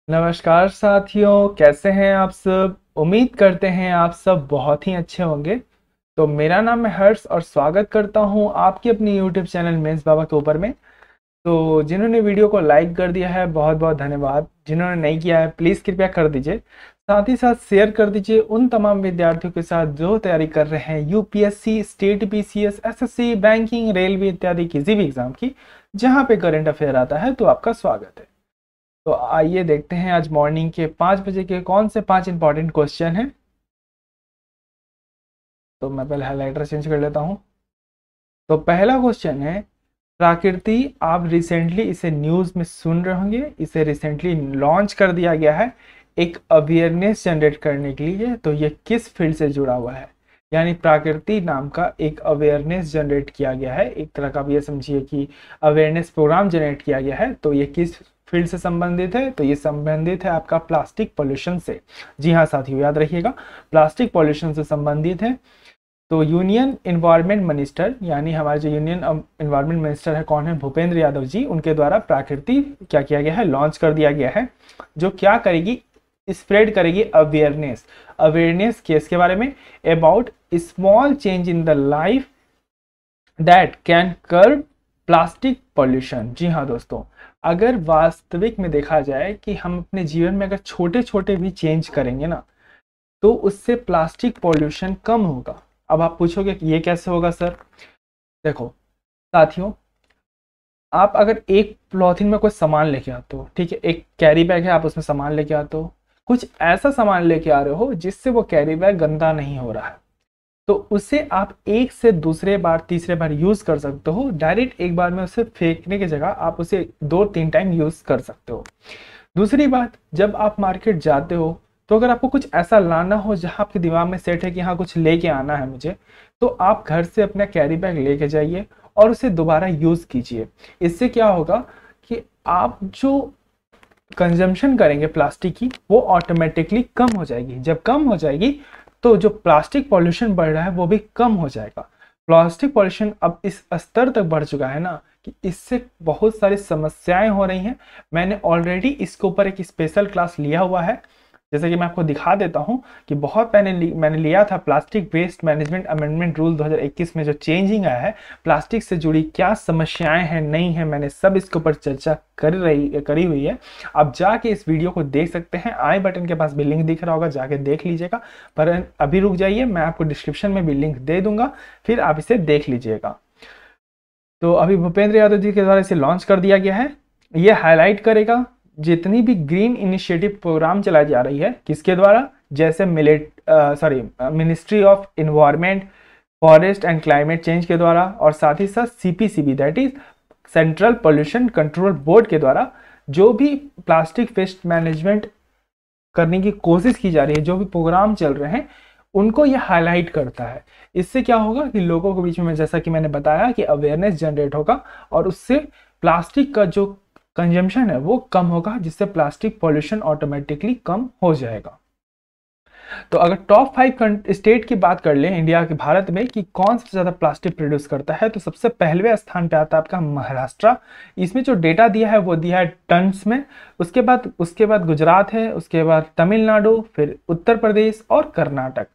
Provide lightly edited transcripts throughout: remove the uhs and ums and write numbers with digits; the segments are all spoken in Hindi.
नमस्कार साथियों, कैसे हैं आप सब। उम्मीद करते हैं आप सब बहुत ही अच्छे होंगे। तो मेरा नाम है हर्ष और स्वागत करता हूं आपकी अपनी यूट्यूब चैनल मेंस बाबा के ऊपर में। तो जिन्होंने वीडियो को लाइक कर दिया है बहुत बहुत धन्यवाद। जिन्होंने नहीं किया है प्लीज़ कृपया कर दीजिए। साथ ही साथ शेयर कर दीजिए उन तमाम विद्यार्थियों के साथ जो तैयारी कर रहे हैं UPSC, state PCS, SSC, banking, railway इत्यादि किसी भी एग्जाम की जहां पे करंट अफेयर आता है। तो आपका स्वागत है। तो आइए देखते हैं आज मॉर्निंग के 5 बजे के कौन से 5 इंपॉर्टेंट क्वेश्चन हैं। तो मैं पहले हाइलाइटर चेंज कर लेता हूं। तो पहला क्वेश्चन है प्राकृति। आप रिसेंटली इसे न्यूज़ में सुन रहे होंगे, इसे रिसेंटली लॉन्च कर दिया गया है एक अवेयरनेस जनरेट करने के लिए। तो ये किस फील्ड से जुड़ा हुआ है, यानी प्राकृति नाम का एक अवेयरनेस जनरेट किया गया है, एक तरह का आप ये समझिए कि अवेयरनेस प्रोग्राम जनरेट किया गया है। तो ये किस फील्ड से संबंधित है, तो ये संबंधित है आपका प्लास्टिक पॉल्यूशन से। जी हाँ साथियों, याद रखिएगा प्लास्टिक पॉल्यूशन से संबंधित है। तो यूनियन इन्वायरमेंट मिनिस्टर, यानी हमारे जो यूनियन इन्वायरमेंट मिनिस्टर है कौन है, भूपेंद्र यादव जी, उनके द्वारा प्राकृति क्या किया गया है, लॉन्च कर दिया गया है। जो क्या करेगी, स्प्रेड करेगी अवेयरनेस। अवेयरनेस किसके बारे में, about small change in the life that can curb plastic pollution. जी हाँ दोस्तों, अगर वास्तविक में देखा जाए कि हम अपने जीवन में अगर छोटे छोटे भी चेंज करेंगे ना, तो उससे प्लास्टिक पॉल्यूशन कम होगा। अब आप पूछोगे कि ये कैसे होगा सर। देखो साथियों, आप अगर एक पॉलीथीन में कोई सामान लेके आते हो, ठीक है, एक कैरी बैग है, आप उसमें सामान लेके आते हो, कुछ ऐसा सामान लेके आ रहे हो जिससे वो कैरी बैग गंदा नहीं हो रहा है, तो उसे आप एक से दूसरे बार तीसरे बार यूज कर सकते हो। डायरेक्ट एक बार में उसे फेंकने की जगह आप उसे 2-3 टाइम यूज कर सकते हो। दूसरी बात, जब आप मार्केट जाते हो तो अगर आपको कुछ ऐसा लाना हो जहां आपके दिमाग में सेट है कि हाँ कुछ लेके आना है मुझे, तो आप घर से अपना कैरी बैग लेके जाइए और उसे दोबारा यूज कीजिए। इससे क्या होगा कि आप जो कंजम्पशन करेंगे प्लास्टिक की, वो ऑटोमेटिकली कम हो जाएगी। जब कम हो जाएगी तो जो प्लास्टिक पॉल्यूशन बढ़ रहा है वो भी कम हो जाएगा। प्लास्टिक पॉल्यूशन अब इस स्तर तक बढ़ चुका है ना कि इससे बहुत सारी समस्याएं हो रही हैं। मैंने ऑलरेडी इसके ऊपर एक स्पेशल क्लास लिया हुआ है, जैसे कि मैं आपको दिखा देता हूं कि बहुत पहले मैंने लिया था plastic waste management amendment rule 2021 में जो चेंजिंग आया है, प्लास्टिक से जुड़ी क्या समस्याएं हैं नहीं है, मैंने सब इसके ऊपर चर्चा करी हुई है। आप जाके इस वीडियो को देख सकते हैं, आई बटन के पास भी लिंक दिख रहा होगा, जाके देख लीजिएगा। पर अभी रुक जाइए, मैं आपको डिस्क्रिप्शन में भी लिंक दे दूंगा, फिर आप इसे देख लीजिएगा। तो अभी भूपेंद्र यादव जी के द्वारा इसे लॉन्च कर दिया गया है। ये हाईलाइट करेगा जितनी भी ग्रीन इनिशिएटिव प्रोग्राम चलाई जा रही है, किसके द्वारा, जैसे ministry of environment, forest and climate change के द्वारा, और साथ ही साथ CPCB that is central pollution control board के द्वारा जो भी प्लास्टिक वेस्ट मैनेजमेंट करने की कोशिश की जा रही है, जो भी प्रोग्राम चल रहे हैं, उनको ये हाईलाइट करता है। इससे क्या होगा कि लोगों के बीच में, जैसा कि मैंने बताया, कि अवेयरनेस जनरेट होगा और उससे प्लास्टिक का जो कंजम्पशन है वो कम होगा, जिससे प्लास्टिक पॉल्यूशन ऑटोमेटिकली कम हो जाएगा। तो अगर टॉप 5 स्टेट की बात कर लें इंडिया के, भारत में, कि कौन सबसे ज्यादा प्लास्टिक प्रोड्यूस करता है, तो सबसे पहले स्थान पे आता है आपका महाराष्ट्र। इसमें जो डेटा दिया है वो दिया है टन्स में। उसके बाद गुजरात है, उसके बाद तमिलनाडु, फिर उत्तर प्रदेश और कर्नाटक।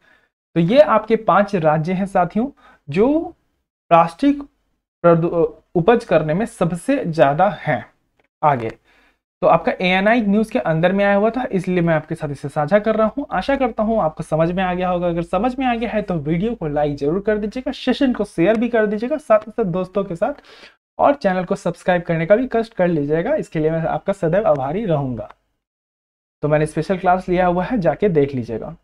तो ये आपके 5 राज्य हैं साथियों जो प्लास्टिक उपज करने में सबसे ज्यादा हैं आगे। तो आपका एएनआई न्यूज के अंदर में आया हुआ था, इसलिए मैं आपके साथ इसे साझा कर रहा हूं। आशा करता हूं आपको समझ में आ गया होगा। अगर समझ में आ गया है तो वीडियो को लाइक जरूर कर दीजिएगा, सेशन को शेयर भी कर दीजिएगा, साथ ही साथ दोस्तों के साथ, और चैनल को सब्सक्राइब करने का भी कष्ट कर लीजिएगा। इसके लिए मैं आपका सदैव आभारी रहूंगा। तो मैंने स्पेशल क्लास लिया हुआ है, जाके देख लीजिएगा।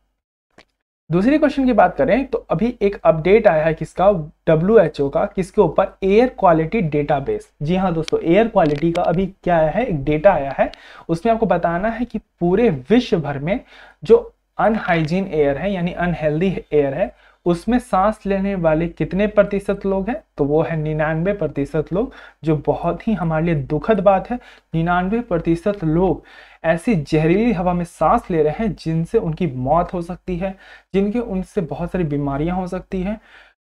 दूसरी क्वेश्चन की बात करें तो अभी एक अपडेट आया है किसका, WHO का, किसके ऊपर, एयर क्वालिटी डेटाबेस। जी हाँ दोस्तों, एयर क्वालिटी का अभी क्या आया है, एक डेटा आया है। उसमें आपको बताना है कि पूरे विश्व भर में जो अनहाइजीन एयर है, यानी अनहेल्दी एयर है, उसमें सांस लेने वाले कितने प्रतिशत लोग हैं, तो वो है 99% लोग, जो बहुत ही हमारे लिए दुखद बात है। 99% लोग ऐसी जहरीली हवा में सांस ले रहे हैं जिनसे उनकी मौत हो सकती है, जिनके उनसे बहुत सारी बीमारियां हो सकती हैं,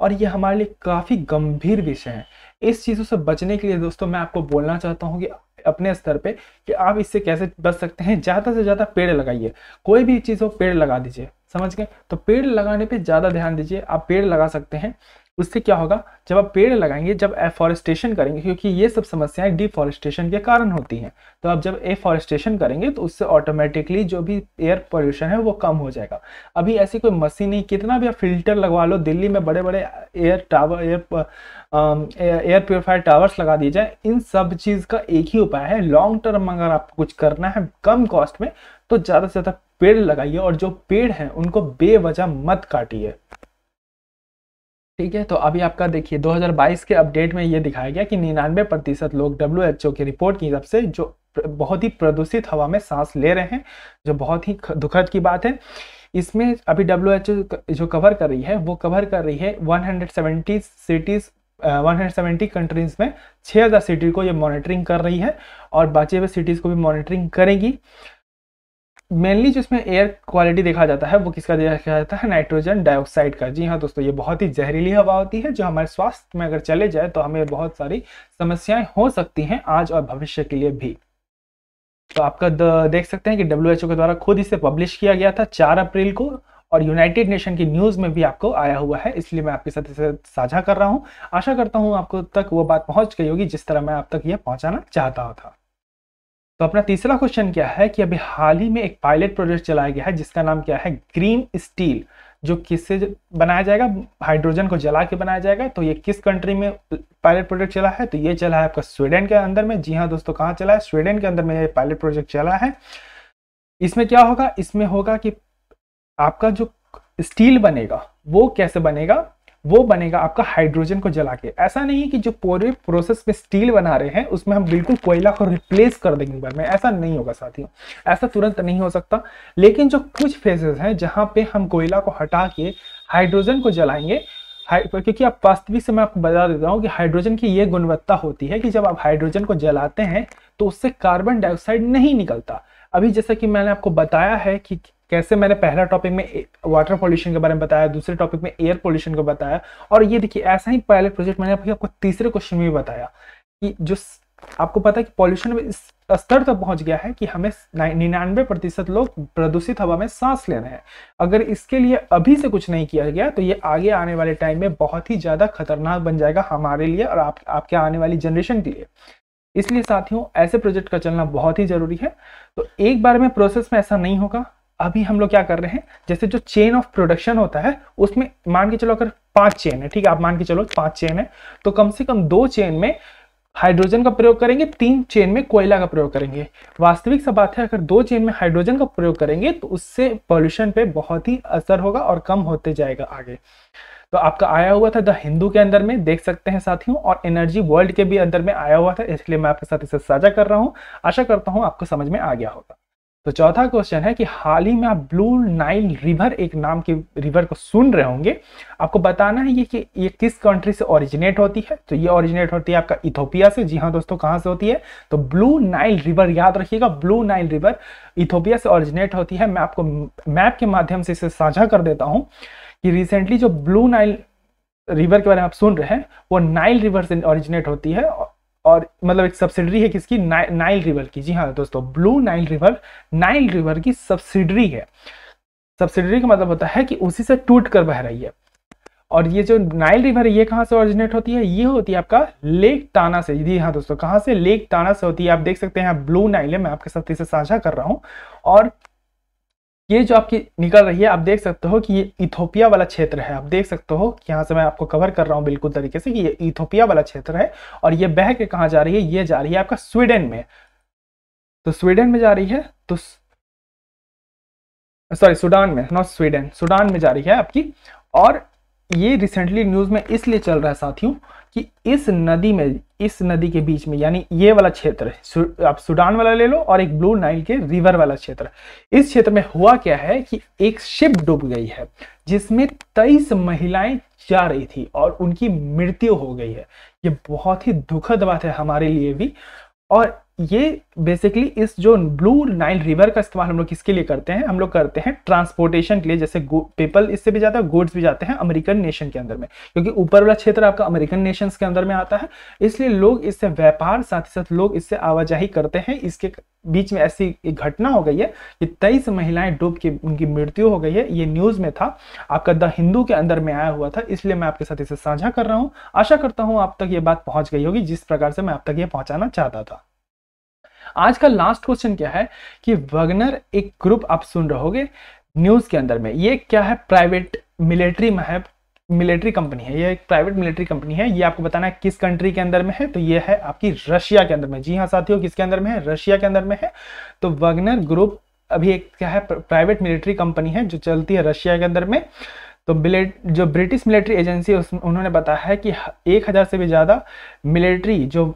और ये हमारे लिए काफ़ी गंभीर विषय है। इस चीज़ों से बचने के लिए दोस्तों मैं आपको बोलना चाहता हूँ कि अपने स्तर पे कि आप इससे कैसे बच सकते हैं। ज़्यादा से ज़्यादा पेड़ लगाइए, कोई भी चीज़ हो पेड़ लगा दीजिए, समझ गए। तो पेड़ लगाने पे ज़्यादा ध्यान दीजिए, आप पेड़ लगा सकते हैं। उससे क्या होगा, जब आप पेड़ लगाएंगे, जब एफॉरेस्टेशन करेंगे, क्योंकि ये सब समस्याएं डिफॉरेस्टेशन के कारण होती हैं, तो आप जब एफॉरेस्टेशन करेंगे तो उससे ऑटोमेटिकली जो भी एयर पोल्यूशन है वो कम हो जाएगा। अभी ऐसी कोई मशीन नहीं, कितना भी आप फिल्टर लगवा लो, दिल्ली में बड़े बड़े एयर प्योरीफायर टावर्स लगा दिए जाए, इन सब चीज़ का एक ही उपाय है, लॉन्ग टर्म अगर आपको कुछ करना है कम कॉस्ट में, तो ज़्यादा से ज़्यादा पेड़ लगाइए, और जो पेड़ हैं उनको बेवजह मत काटिए, ठीक है। तो अभी आपका देखिए 2022 के अपडेट में ये दिखाया गया कि 99% लोग WHO की रिपोर्ट की हिसाब से जो बहुत ही प्रदूषित हवा में सांस ले रहे हैं, जो बहुत ही दुखद की बात है। इसमें अभी WHO जो कवर कर रही है वो कवर कर रही है 170 सिटीज, 170 कंट्रीज में 6000 सिटी को ये मॉनिटरिंग कर रही है, और बचे हुए सिटीज को भी मॉनिटरिंग करेगी। मेनली जो इसमें एयर क्वालिटी देखा जाता है वो किसका देखा जाता है, नाइट्रोजन डाइऑक्साइड का। जी हाँ दोस्तों, ये बहुत ही जहरीली हवा होती है जो हमारे स्वास्थ्य में अगर चले जाए तो हमें बहुत सारी समस्याएं हो सकती हैं आज और भविष्य के लिए भी। तो आपका देख सकते हैं कि WHO के द्वारा खुद इसे पब्लिश किया गया था 4 अप्रैल को, और यूनाइटेड नेशन की न्यूज़ में भी आपको आया हुआ है, इसलिए मैं आपके साथ इसे साझा कर रहा हूँ। आशा करता हूँ आपको तक वो बात पहुँच गई होगी जिस तरह मैं आप तक ये पहुँचाना चाहता था। तो अपना तीसरा क्वेश्चन क्या है कि अभी हाल ही में एक पायलट प्रोजेक्ट चलाया गया है जिसका नाम क्या है, ग्रीन स्टील, जो किससे बनाया जाएगा, हाइड्रोजन को जला के बनाया जाएगा। तो ये किस कंट्री में पायलट प्रोजेक्ट चला है, तो ये चला है आपका स्वीडन के अंदर में। जी हाँ दोस्तों, कहाँ चला है, स्वीडन के अंदर में ये पायलट प्रोजेक्ट चला है। इसमें क्या होगा, इसमें होगा कि आपका जो स्टील बनेगा वो कैसे बनेगा, वो बनेगा आपका हाइड्रोजन को जला के। ऐसा नहीं है कि जो पूरे प्रोसेस में स्टील बना रहे हैं उसमें हम बिल्कुल कोयला को रिप्लेस कर देंगे बार में, ऐसा नहीं होगा साथियों, ऐसा तुरंत नहीं हो सकता। लेकिन जो कुछ फेजेस हैं जहां पे हम कोयला को हटा के हाइड्रोजन को जलाएंगे, क्योंकि आप वास्तविक से मैं आपको बता देता हूँ कि हाइड्रोजन की ये गुणवत्ता होती है कि जब आप हाइड्रोजन को जलाते हैं तो उससे कार्बन डाइऑक्साइड नहीं निकलता। अभी जैसा कि मैंने आपको बताया है कि कैसे मैंने पहला टॉपिक में वाटर पॉल्यूशन के बारे में बताया, दूसरे टॉपिक में एयर पॉल्यूशन को बताया, और ये देखिए ऐसा ही पायलट प्रोजेक्ट मैंने अभी आपको तीसरे क्वेश्चन में बताया कि जो आपको पता है कि पॉल्यूशन इस स्तर तक पहुंच गया है कि हमें 99% लोग प्रदूषित हवा में सांस ले रहे हैं। अगर इसके लिए अभी से कुछ नहीं किया गया तो ये आगे आने वाले टाइम में बहुत ही ज्यादा खतरनाक बन जाएगा हमारे लिए और आपके आने वाली जनरेशन के लिए। इसलिए साथियों ऐसे प्रोजेक्ट का चलना बहुत ही जरूरी है। तो एक बार में प्रोसेस में ऐसा नहीं होगा। अभी हम लोग क्या कर रहे हैं, जैसे जो चेन ऑफ प्रोडक्शन होता है उसमें मान के चलो अगर 5 चेन है, ठीक है, आप मान के चलो 5 चेन है, तो कम से कम 2 चेन में हाइड्रोजन का प्रयोग करेंगे, 3 चेन में कोयला का प्रयोग करेंगे। वास्तविक सा बात है, अगर 2 चेन में हाइड्रोजन का प्रयोग करेंगे तो उससे पॉल्यूशन पे बहुत ही असर होगा और कम होते जाएगा आगे। तो आपका आया हुआ था द हिंदू के अंदर में, देख सकते हैं साथियों, और एनर्जी वर्ल्ड के भी अंदर में आया हुआ था, इसलिए मैं आपके साथ इसे साझा कर रहा हूं। आशा करता हूं आपको समझ में आ गया होगा। तो चौथा क्वेश्चन है कि हाल ही में आप ब्लू नाइल रिवर एक नाम की रिवर को सुन रहे होंगे। आपको बताना है ये कि ये किस कंट्री से ओरिजिनेट होती है। तो ये ओरिजिनेट होती है आपका इथोपिया से। जी हाँ दोस्तों, कहाँ से होती है, तो ब्लू नाइल रिवर, याद रखिएगा, ब्लू नाइल रिवर इथोपिया से ओरिजिनेट होती है। मैं आपको मैप के माध्यम से इसे साझा कर देता हूँ कि रिसेंटली जो ब्लू नाइल रिवर के बारे में आप सुन रहे हैं वो नाइल रिवर से ओरिजिनेट होती है, और मतलब एक सब्सिडरी है किसकी, नाइल रिवर की। जी हाँ दोस्तों, ब्लू नाइल रिवर की सब्सिडरी है। सब्सिडरी का मतलब होता है कि उसी से टूट कर बह रही है। और ये जो नाइल रिवर है ये कहाँ से ओरिजिनेट होती है, ये होती है आपका लेक टाना से। जी हाँ दोस्तों, कहाँ से, लेक टाना से होती है। आप देख सकते हैं यहाँ ब्लू नाइल है, मैं आपके साथ इसे साझा कर रहा हूँ। और ये जो आपकी निकल रही है, आप देख सकते हो कि ये इथोपिया वाला क्षेत्र है। आप देख सकते हो कि यहाँ से मैं आपको कवर कर रहा हूँ बिल्कुल तरीके से कि ये इथोपिया वाला क्षेत्र है। और ये बह के कहाँ जा रही है, ये जा रही है आपका स्वीडन में। तो स्वीडन में जा रही है, तो सॉरी सूडान में, नॉट स्वीडन, सूडान में जा रही है आपकी। और ये रिसेंटली न्यूज में इसलिए चल रहा है साथियों कि इस नदी के बीच में, यानी ये वाला क्षेत्र, आप सूडान वाला ले लो और एक ब्लू नाइल के रिवर वाला क्षेत्र, इस क्षेत्र में हुआ क्या है कि एक शिप डूब गई है जिसमें 23 महिलाएं जा रही थी और उनकी मृत्यु हो गई है। ये बहुत ही दुखद बात है हमारे लिए भी। और ये बेसिकली इस जो ब्लू नाइल रिवर का इस्तेमाल हम लोग किसके लिए करते हैं, हम लोग करते हैं ट्रांसपोर्टेशन के लिए, जैसे पीपल इससे भी जाता है, गुड्स भी जाते हैं अमेरिकन नेशन के अंदर में, क्योंकि ऊपर वाला क्षेत्र आपका अमेरिकन नेशंस के अंदर में आता है, इसलिए लोग इससे व्यापार, साथ ही साथ लोग इससे आवाजाही करते हैं। इसके बीच में ऐसी एक घटना हो गई है कि 23 महिलाएं डूब के उनकी मृत्यु हो गई है। ये न्यूज में था, आपका द हिंदू के अंदर में आया हुआ था, इसलिए मैं आपके साथ इसे साझा कर रहा हूं। आशा करता हूं आप तक ये बात पहुंच गई होगी जिस प्रकार से मैं आप तक ये पहुंचाना चाहता था। आज का लास्ट क्वेश्चन क्या है कि वैगनर एक ग्रुप आप सुन रहोगे न्यूज के अंदर में, ये क्या है, प्राइवेट मिलिट्री कंपनी है, ये एक प्राइवेट मिलिट्री कंपनी है। ये आपको बताना है किस कंट्री के अंदर में है, तो ये है आपकी रशिया के अंदर में। जी हाँ साथियों, किसके अंदर में है, रशिया के अंदर में है। तो वैगनर ग्रुप अभी एक क्या है, प्राइवेट मिलिट्री कंपनी है जो चलती है रशिया के अंदर में। तो जो ब्रिटिश मिलिट्री एजेंसी है उन्होंने बताया है कि 1000 से भी ज्यादा मिलिट्री जो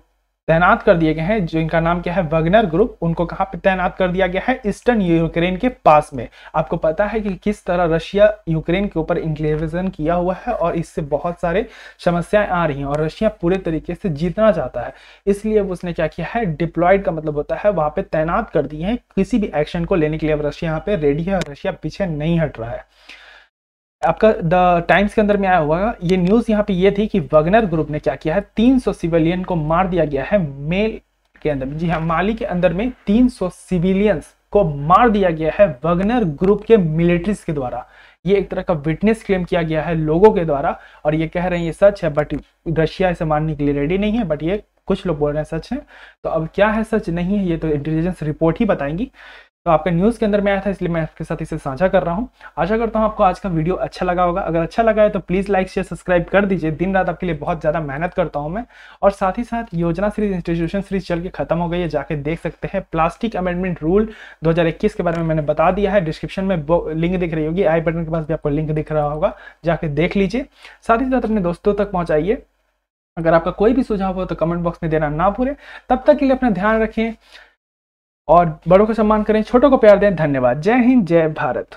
तैनात कर दिए गए हैं, जो इनका नाम क्या है, वैगनर ग्रुप, उनको कहां पे तैनात कर दिया गया है, ईस्टर्न यूक्रेन के पास में। आपको पता है कि किस तरह रशिया यूक्रेन के ऊपर इंक्लेविजन किया हुआ है और इससे बहुत सारे समस्याएं आ रही हैं और रशिया पूरे तरीके से जीतना चाहता है, इसलिए उसने क्या किया है, डिप्लॉयड का मतलब होता है वहां पे तैनात कर दिए हैं। किसी भी एक्शन को लेने के लिए अब रशिया यहाँ पे रेडी है और रशिया पीछे नहीं हट रहा है। आपका द टाइम्स के अंदर में आया हुआ ये न्यूज यहाँ पे ये थी कि वैगनर ग्रुप ने क्या किया है, 300 सिविलियन को मार दिया गया है मेल के अंदर में। जी हाँ, माली के अंदर में 300 सिविलियंस को मार दिया गया है वैगनर ग्रुप के मिलिट्रीज के द्वारा। ये एक तरह का विटनेस क्लेम किया गया है लोगों के द्वारा और ये कह रहे हैं ये सच है, बट रशिया इसे मानने के लिए रेडी नहीं है, बट ये कुछ लोग बोल रहे हैं सच है। तो अब क्या है सच नहीं है, ये तो इंटेलिजेंस रिपोर्ट ही बताएंगी। तो आपका न्यूज़ के अंदर में आया था, इसलिए मैं आपके साथ इसे साझा कर रहा हूं। आशा करता हूं आपको आज का वीडियो अच्छा लगा होगा। अगर अच्छा लगा है तो प्लीज़ लाइक शेयर सब्सक्राइब कर दीजिए। दिन रात आपके लिए बहुत ज़्यादा मेहनत करता हूं मैं। और साथ ही साथ योजना सीरीज, इंस्टीट्यूशन सीरीज चल के खत्म हो गई है, जाके देख सकते हैं। प्लास्टिक अमेंडमेंट रूल 2021 के बारे में मैंने बता दिया है, डिस्क्रिप्शन में लिंक दिख रही होगी, आई बटन के पास भी आपको लिंक दिख रहा होगा, जाके देख लीजिए। साथ ही साथ अपने दोस्तों तक पहुँचाइए। अगर आपका कोई भी सुझाव हो तो कमेंट बॉक्स में देना ना भूलें। तब तक के लिए अपना ध्यान रखें और बड़ों का सम्मान करें, छोटों को प्यार दें। धन्यवाद। जय हिंद, जय भारत।